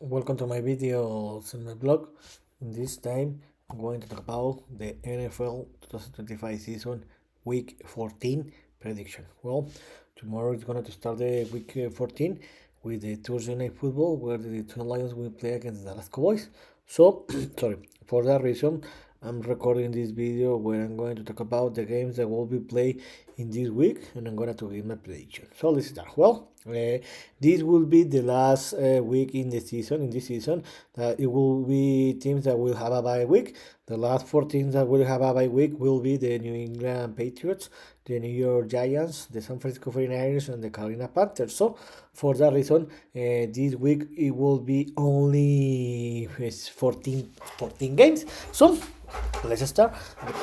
Welcome to my videos in my blog. In this time, I'm going to talk about the NFL 2025 season week 14 prediction. Well, tomorrow is going to start the week 14 with the Thursday night football where the Detroit Lions will play against the Dallas Cowboys. So, sorry, for that reason, I'm recording this video where I'm going to talk about the games that will be played in this week and I'm going to give my prediction. So let's start. This will be the last week in the season. In this season, it will be teams that will have a bye week. The last four teams that will have a bye week will be the New England Patriots, the New York Giants, the San Francisco 49ers, and the Carolina Panthers. So, for that reason, this week it will be only 14 games. So, let's start.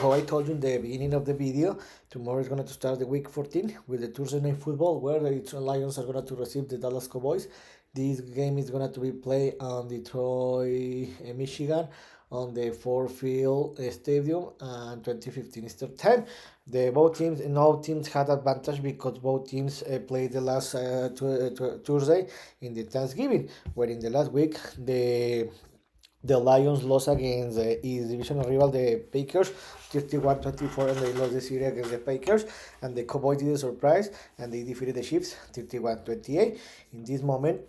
How I told you in the beginning of the video, tomorrow is going to start the week 14 with the Thursday night football where the Detroit Lions are going to receive the Dallas Cowboys. This game is going to be played on Detroit, Michigan, on the Ford Field Stadium and 2015 Eastern Time. The both teams, no teams had advantage because both teams played the last Thursday in the Thanksgiving, where in the last week the Lions lost against his divisional rival, the Packers, 31-24, and they lost the series against the Packers. And the Cowboys did a surprise, and they defeated the Chiefs, 31-28. In this moment,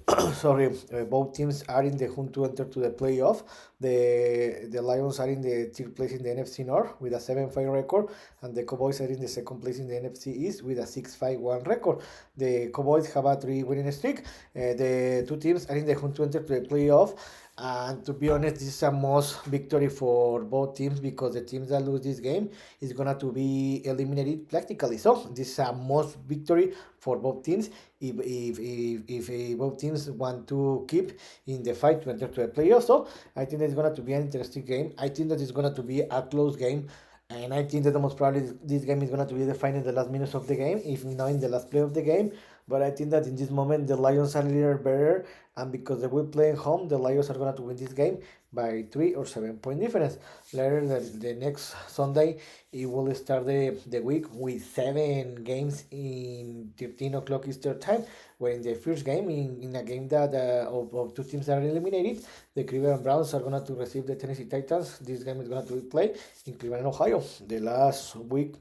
both teams are in the hunt to enter to the playoff. The Lions are in the third place in the NFC North with a 7-5 record, and the Cowboys are in the second place in the NFC East with a 6-5-1 record. The Cowboys have a 3 winning streak. The two teams are in the hunt to enter to the playoff. And to be honest, this is a must victory for both teams because the teams that lose this game is gonna to be eliminated practically. So this is a must victory for both teams if both teams want to keep in the fight to enter to the playoffs. So I think it's gonna to be an interesting game. I think that it's gonna to be a close game. And I think that the most probably this game is going to be defined in the last minutes of the game, if not in the last play of the game. But I think that in this moment the Lions are a little better, and because they will play home, the Lions are going to win this game by 3 or 7 point difference. Later, the next Sunday, it will start the week with 7 games in 13 o'clock Eastern time. Where in the first game, in a game that of two teams are eliminated, the Cleveland Browns are going to receive the Tennessee Titans. This game is going to be played in Cleveland, Ohio. The last week,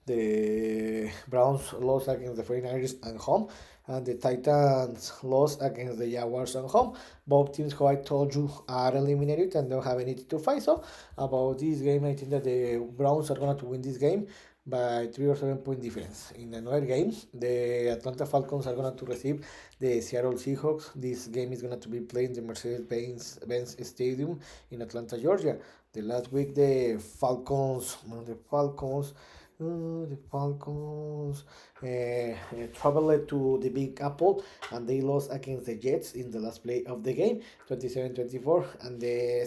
the Browns lost against the 49ers at home, and the Titans lost against the Jaguars at home. Both teams, who I told you, are eliminated and don't have anything to fight. So, about this game, I think that the Browns are going to win this game by 3 or 7 point difference. In another game, the Atlanta Falcons are going to receive the Seattle Seahawks. This game is going to be played in the Mercedes-Benz Stadium in Atlanta, Georgia. The last week, the Falcons traveled to the Big Apple and they lost against the Jets in the last play of the game, 27-24. And the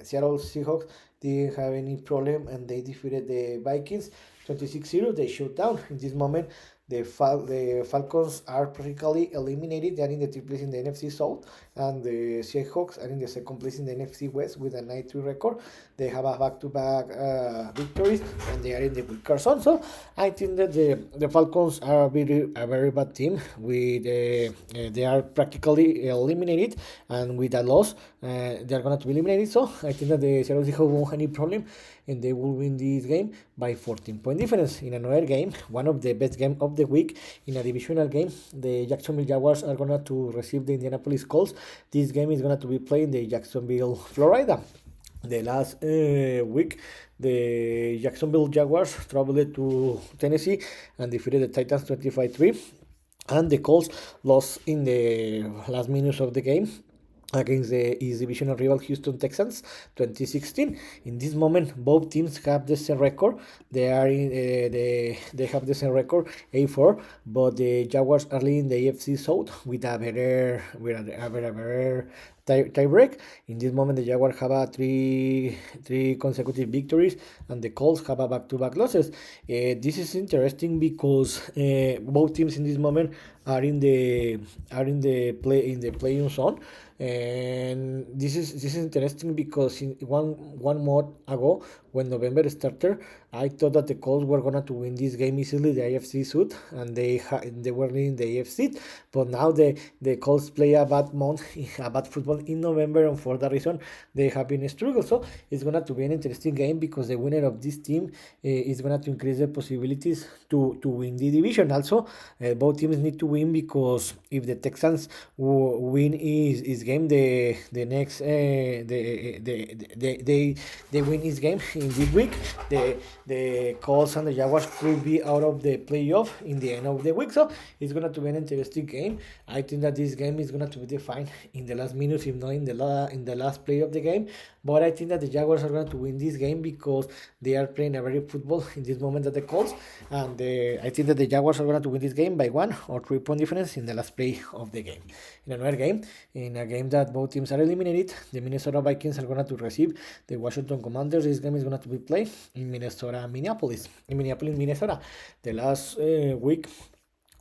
Seattle Seahawks didn't have any problem and they defeated the Vikings 26-0. They shut down. In this moment, the Falcons are practically eliminated. They are in the third place in the NFC South, and the Seahawks are in the second place in the NFC West with a 9-3 record. They have a back-to-back victories, and they are in the wild card zone. So I think that the Falcons are a very bad team. They are practically eliminated, and with a loss, they are going to be eliminated. So I think that the Seattle Seahawks won't have any problem, and they will win this game by 14-point difference. In another game, one of the best games of the week, in a divisional game, the Jacksonville Jaguars are going to receive the Indianapolis Colts. This game is going to be played in the Jacksonville, Florida. The last week, the Jacksonville Jaguars traveled to Tennessee and defeated the Titans 25-3. And the Colts lost in the last minutes of the game against his divisional rival Houston Texans 2016. In this moment, both teams have the same record. They have the same record, A4, but the Jaguars are leading the AFC South with a better tie break. In this moment, the Jaguars have a three consecutive victories, and the Colts have a back-to-back losses. This is interesting because both teams in this moment are in the playing zone, and this is interesting because in one month ago, when November started, I thought that the Colts were gonna to win this game easily, the AFC South, and they were in the AFC. But now the Colts play a bad month, a bad football in November, and for that reason they have been struggle. So it's gonna to be an interesting game because the winner of this team is gonna to increase the possibilities to win the division. Also, both teams need to win because if the Texans win is game, the next they win his game in this week. The Colts and the Jaguars could be out of the playoff in the end of the week. So it's gonna to be an interesting game. I think that this game is gonna to be defined in the last minutes, if not in the last play of the game. But I think that the Jaguars are going to win this game because they are playing a very football in this moment at the Colts, and I think that the Jaguars are going to win this game by 1 or 3 point difference in the last play of the game. In another game, in a game that both teams are eliminated, the Minnesota Vikings are going to receive the Washington Commanders. This game is going to be played in Minneapolis, Minnesota. The last week,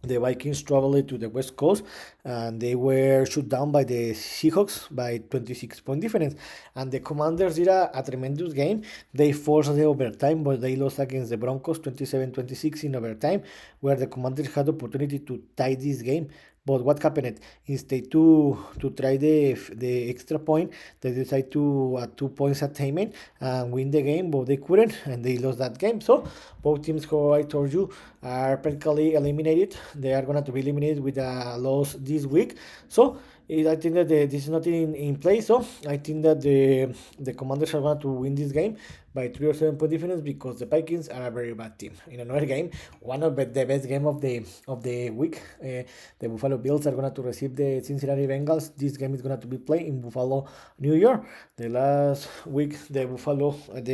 the Vikings traveled to the West Coast and they were shut down by the Seahawks by 26 point difference. And the Commanders did a tremendous game. They forced the overtime, but they lost against the Broncos 27-26 in overtime, where the Commanders had the opportunity to tie this game. But what happened? Instead to try the extra point, they decided to 2 points attainment and win the game, but they couldn't and they lost that game. So both teams, how I told you, are practically eliminated. They are going to be eliminated with a loss this week. So I think that this is not in place. So I think that the Commanders are going to win this game by 3 or 7 point difference because the Vikings are a very bad team. In another game, one of the best game of the week, the Buffalo Bills are going to receive the Cincinnati Bengals. This game is going to be played in Buffalo, New York. The last week, the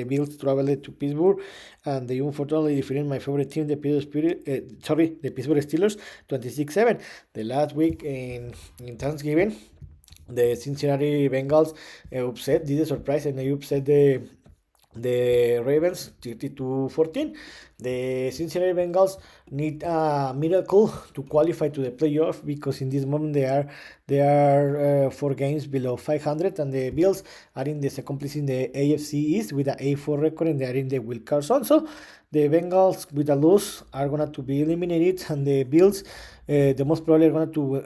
Bills traveled to Pittsburgh, and they unfortunately defeated my favorite team, the Pittsburgh Steelers, 26-7. The last week in Thanksgiving, the Cincinnati Bengals did a surprise, and they upset the Ravens 32-14. The Cincinnati Bengals need a miracle to qualify to the playoff because in this moment they are 4 games below 500, and the Bills are in the second place in the AFC East with an A4 record, and they are in the wild card zone. So the Bengals with a loss are going to be eliminated, and the Bills the most probably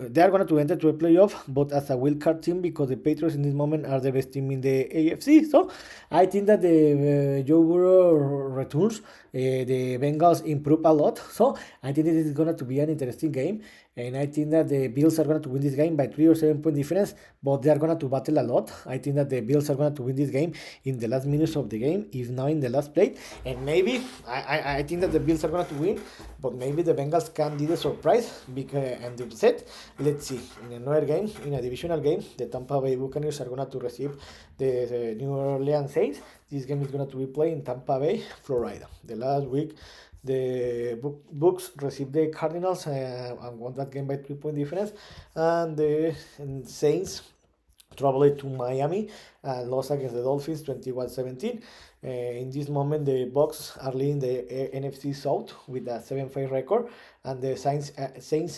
they are going to enter to a playoff, but as a wild card team because the Patriots in this moment are the best team in the AFC. So I think that the Joe Burrow returns. The Bengals improve a lot, so I think it is going to be an interesting game, and I think that the Bills are going to win this game by 3 or 7 point difference, but they are going to battle a lot. I think that the Bills are going to win this game in the last minutes of the game, if not in the last play, and maybe I think that the Bills are going to win, but maybe the Bengals can do the surprise and the upset. Let's see. In another game, in a divisional game, the Tampa Bay Buccaneers are going to receive the New Orleans Saints. This game is going to be played in Tampa Bay, Florida. The last week, the Bucs received the Cardinals and won that game by 3 point difference, and the Saints traveled to Miami and lost against the Dolphins 21-17. In this moment, the Bucs are leading the NFC South with a 7-5 record, and the Saints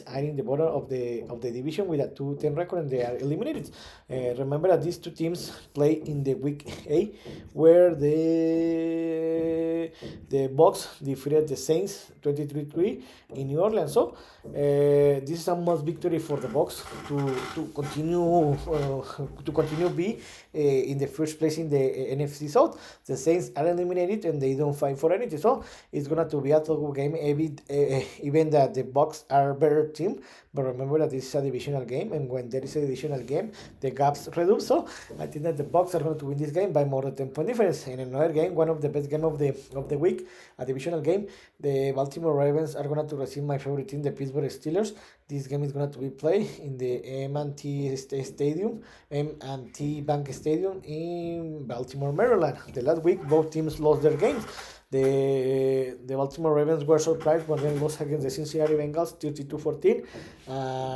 are in the bottom of the division with a 2-10 record, and they are eliminated. Remember that these two teams play in the week A, where the Bucs defeated the Saints 23-3 in New Orleans. So this is a must victory for the Bucs to continue be in the first place in the NFC South. The Saints are eliminated and they don't fight for anything, so it's gonna to be a tough game. Even that the Bucs are a better team, but remember that this is a divisional game, and when there is a divisional game, the gaps reduce. So I think that the Bucs are going to win this game by more than 10 point difference. In another game, one of the best game of the week, a divisional game, the Baltimore Ravens are going to receive my favorite team, the Pittsburgh Steelers. This game is going to be played in the M&T Bank Stadium in Baltimore, Maryland. The last week, both teams lost their games. The Baltimore Ravens were surprised when they lost against the Cincinnati Bengals 32-14.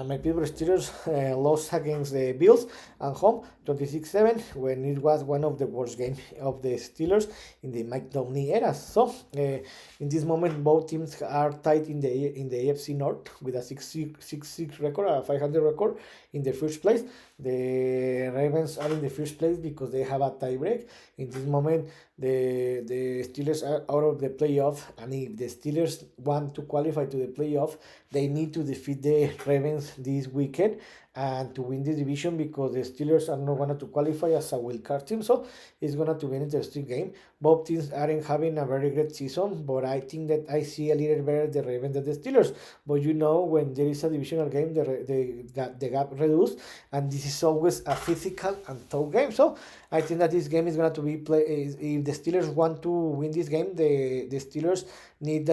My Pittsburgh Steelers lost against the Bills at home 26-7, when it was one of the worst games of the Steelers in the Mike Tomlin era. So in this moment, both teams are tied in the AFC North with a 6-6 record, a 500 record in the first place. The Ravens are in the first place because they have a tie break. In this moment, the Steelers out of the playoff, and if the Steelers want to qualify to the playoff, they need to defeat the Ravens this weekend and to win the division, because the Steelers are not going to qualify as a wild card team. So it's going to be an interesting game. Both teams aren't having a very great season, but I think that I see a little better the Ravens than the Steelers. But when there is a divisional game, the gap reduced, and this is always a physical and tough game. So I think that this game is going to be played. If the Steelers want to win this game, the Steelers need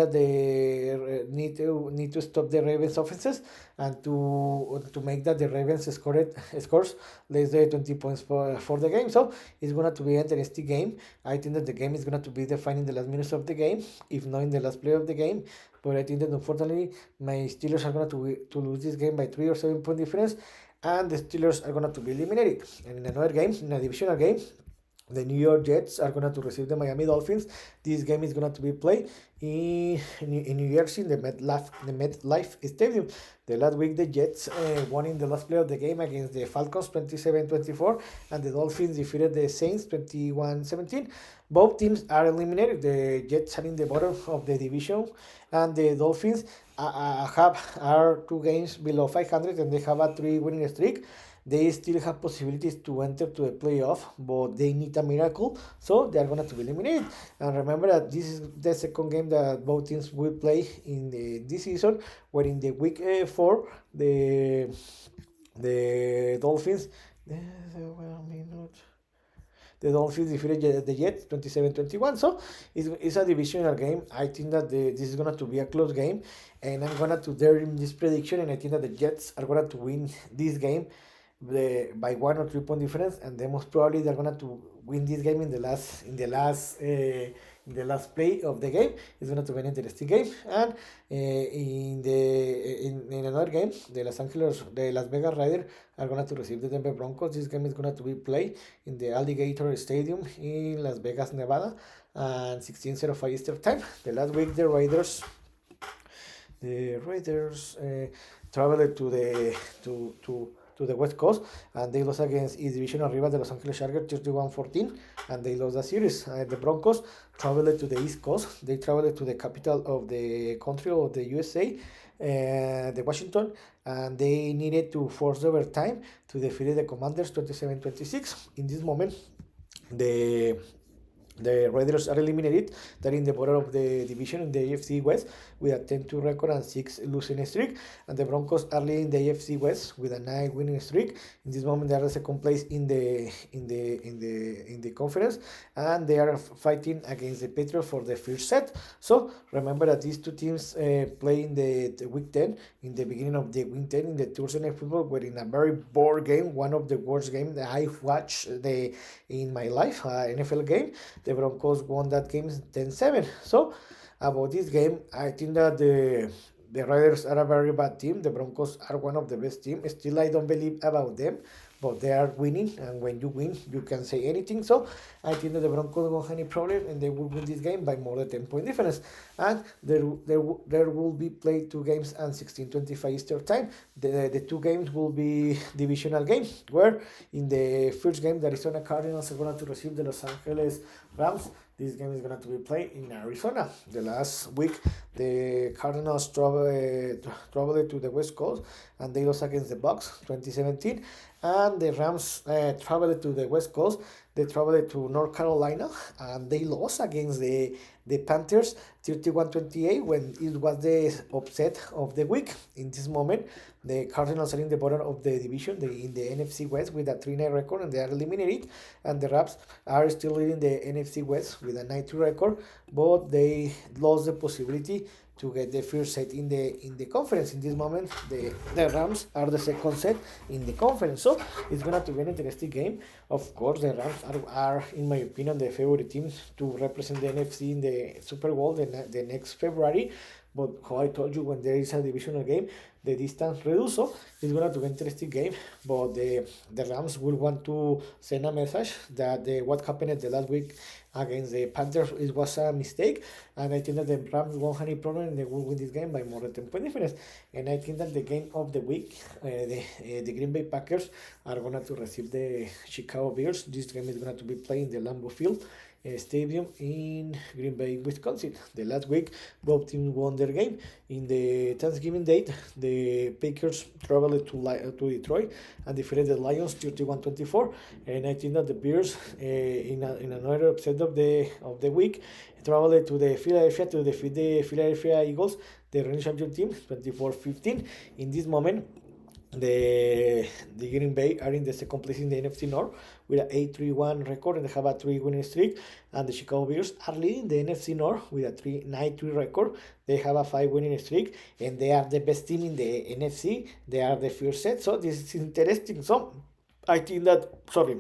to stop the Ravens offenses, and to make that the Ravens scores less than 20 points for the game. So it's going to be an interesting game. I think that the game is going to be defined in the last minutes of the game, if not in the last play of the game. But I think that unfortunately my Steelers are going to lose this game by 3 or 7 point difference, and the Steelers are going to be eliminated. And in another game, in a divisional game, the New York Jets are going to receive the Miami Dolphins. This game is going to be played in New Jersey, in the MetLife Stadium. The last week, the Jets won in the last play of the game against the Falcons 27-24, and the Dolphins defeated the Saints 21-17. Both teams are eliminated. The Jets are in the bottom of the division, and the Dolphins are 2 games below 500, and they have a 3 winning streak. They still have possibilities to enter to the playoff, but they need a miracle, so they are going to be eliminated. And remember that this is the second game that both teams will play in this season, where in the week 4, the Dolphins. The Dolphins defeated the Jets 27-21. So it's a divisional game. I think that this is going to be a close game, and I'm going to dare in this prediction, and I think that the Jets are going to win this game by 1 or 3 point difference, and then most probably they're gonna to win this game in the last play of the game. It's gonna be an interesting game. And in another game, the Las Vegas Raiders are gonna to receive the Denver Broncos. This game is gonna to be played in the Alligator Stadium in Las Vegas, Nevada, and 16:05 Eastern time. The last week, the Raiders traveled to the West Coast, and they lost against its divisional rival, the Los Angeles Chargers, 31-14, and they lost the series. The Broncos traveled to the East Coast. They traveled to the capital of the country of the USA, the Washington, and they needed to force overtime to defeat the Commanders 27-26. In this moment, the Raiders are eliminated. They're in the bottom of the division in the AFC West with a 10-2 record and 6 losing streak, and the Broncos are leading the AFC West with a 9 winning streak. In this moment, they are second place in the conference, and they are fighting against the Patriots for the first set. So remember that these two teams play in the week 10, in the beginning of the week 10 in the Thursday Night Football, where in a very bored game, one of the worst games that I've watched in my life, NFL game. The Broncos won that game 10-7. So about this game, I think that the Raiders are a very bad team. The Broncos are one of the best teams. Still, I don't believe about them, but they are winning, and when you win, you can say anything. So I think that the Broncos won't have any problem, and they will win this game by more than 10 point difference. And there will be played 2 games and 16:25 Eastern time. The 2 games will be divisional games, where in the first game, the Arizona Cardinals are going to receive the Los Angeles Rams. This game is going to be played in Arizona. The last week, the Cardinals traveled to the West Coast, and they lost against the Bucks 2017. And the Rams traveled to the West Coast. They traveled to North Carolina, and they lost against the Panthers 31-28, when it was the upset of the week. In this moment, the Cardinals are in the bottom of the division, in the NFC West, with a 3-9 record, and they are eliminated. And the Rams are still leading the NFC West with a 9-2 record, but they lost the possibility to get the first set in the conference. In this moment, the Rams are the second set in the conference. So it's going to be an interesting game. Of course, the Rams are, in my opinion, the favorite team to represent the NFC in the Super Bowl the next February. But how I told you, when there is a divisional game, the distance reduces. So it's going to be an interesting game. But the Rams will want to send a message that what happened the last week against the Panthers, it was a mistake. And I think that the Rams won't have any problem, and they will win this game by more than 10 point difference. And I think that the game of the week, the Green Bay Packers are going to receive the Chicago Bears. This game is going to be played in the Lambeau Field Stadium in Green Bay, Wisconsin. The last week, both teams won their game. In the Thanksgiving date, the Packers traveled to Detroit and defeated the Lions 31-24. And I think that the Bears, in another upset of the week, traveled to the Philadelphia to defeat the Philadelphia Eagles, the reigning champion team, 24-15. In this moment, the Green Bay are in the second place in the NFC North with an 8-3-1 record and they have a 3 winning streak. And the Chicago Bears are leading the NFC North with a 9-3 record. They have a 5 winning streak and they are the best team in the NFC. They are the first set. So this is interesting. So I think that, sorry,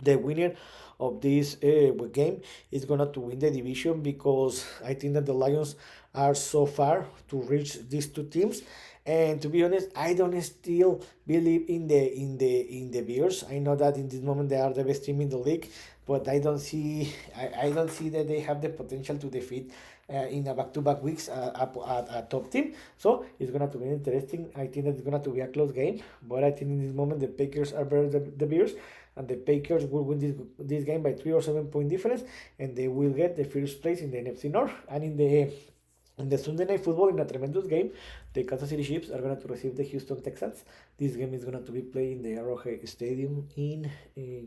the winner of this game is gonna to win the division because I think that the Lions are so far to reach these two teams. And to be honest, I don't still believe in the Bears. I know that in this moment they are the best team in the league, but I don't see that they have the potential to defeat in a back-to-back weeks a top team. So it's gonna to be interesting. I think that it's gonna to be a close game, but I think in this moment the Packers are better than the Bears, and the Packers will win this game by 3 or 7 point difference, and they will get the first place in the NFC North. And in the Sunday Night Football, in a tremendous game, the Kansas City Chiefs are going to receive the Houston Texans. This game is going to be played in the Arrowhead Stadium in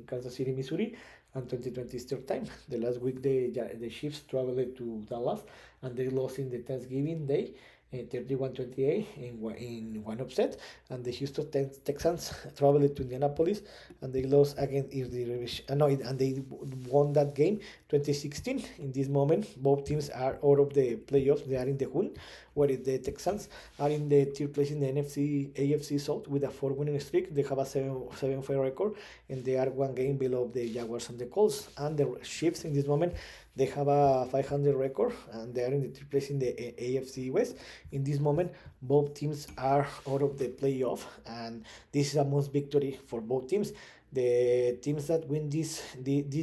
Kansas City, Missouri, and 2020 Eastern Time. The last week, the Chiefs traveled to Dallas, and they lost in the Thanksgiving Day, 31-28 in one upset. And the Houston Texans traveled to Indianapolis, and they lost against and they won that game 2016. In this moment, both teams are out of the playoffs. They are in the hunt, where the Texans are in the third place in the AFC South with a 4 winning streak. They have a 7-5 record, and they are one game below the Jaguars and the Colts. And the Chiefs in this moment, they have a 500 record, and they are in the third place in the AFC West. In this moment, both teams are out of the playoff, and this is a must victory for both teams. The teams that win this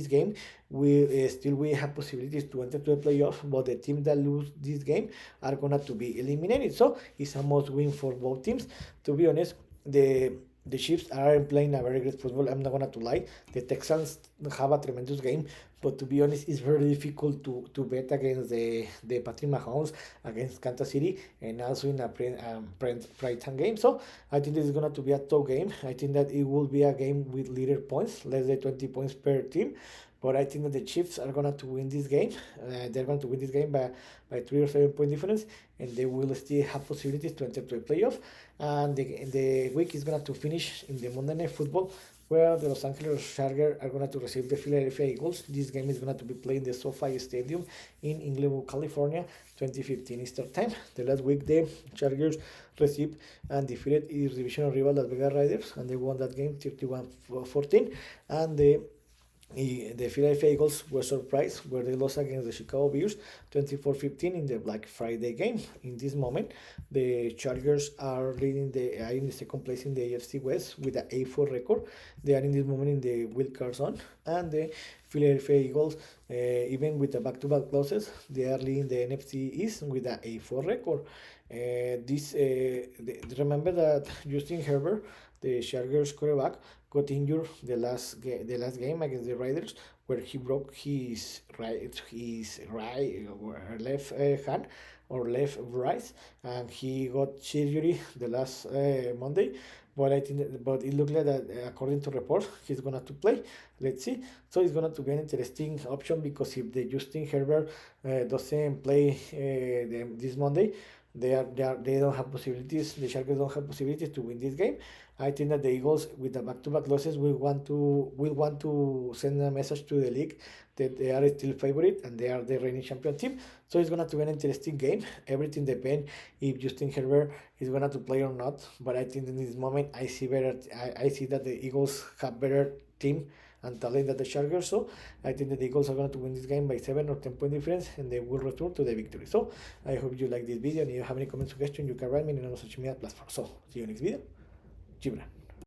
game will have possibilities to enter to the playoff, but the teams that lose this game are gonna to be eliminated. So it's a must win for both teams. To be honest, the Chiefs are playing a very great football. I'm not gonna to lie. The Texans have a tremendous game, but to be honest, it's very difficult to bet against the Patrick Mahomes against Kansas City, and also in a prime time game. So I think this is gonna to be a tough game. I think that it will be a game with little points, less than 20 points per team. But I think that the Chiefs are going to win this game. They're going to win this game by 3 or 7 point difference, and they will still have possibilities to enter to a playoff. And the week is going to finish in the Monday Night Football, where the Los Angeles Chargers are going to receive the Philadelphia Eagles. This game is going to be played in the SoFi Stadium in Inglewood, California, 2015 Eastern Time. The last week, the Chargers received and defeated its divisional rival, Las Vegas Raiders, and they won that game 31-14. And the Philadelphia Eagles were surprised where they lost against the Chicago Bears 24-15 in the Black Friday game. In this moment, the Chargers are in the second place in the AFC West with an 8-4 record. They are in this moment in the wild card zone, and the Philadelphia Eagles, even with the back-to-back losses, they are leading the NFC East with an 8-4 record. Remember that Justin Herbert, the Chargers quarterback, got injured the last game against the Raiders, where he broke his left hand or left wrist, and he got surgery the last Monday. But it looked like that, according to reports, he's gonna to play. Let's see. So it's gonna to be an interesting option, because if the Justin Herbert doesn't play this Monday, they don't have possibilities. The Chargers don't have possibilities to win this game. I think that the Eagles, with the back-to-back losses, will want to send a message to the league that they are still favorite and they are the reigning champion team. So it's gonna to be an interesting game. Everything depends if Justin Herbert is gonna to play or not. But I think in this moment, I see that the Eagles have better team and talent than the Chargers. So I think that the Eagles are going to win this game by 7 or 10 point difference, and they will return to the victory. So I hope you like this video, and if you have any comments, suggestions, you can write me on social media platforms. So see you next video. Gibran.